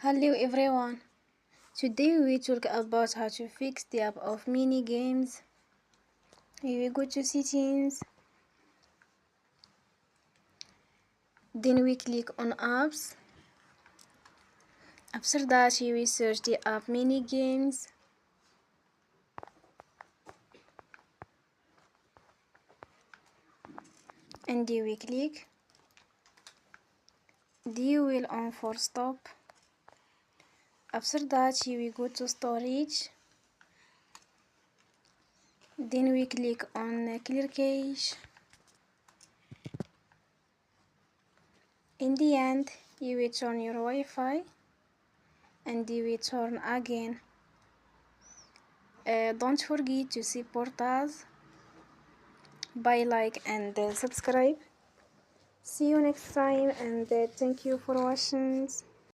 Hello everyone. Today we talk about how to fix the app of mini games. We will go to settings. Then we click on apps. After that we will search the app mini games. And we click. We will on for stop. After that we will go to storage. Then we click on clear cache. In the end, you will turn your Wi-Fi and you will turn again. Don't forget to support us by like and subscribe. See you next time and thank you for watching.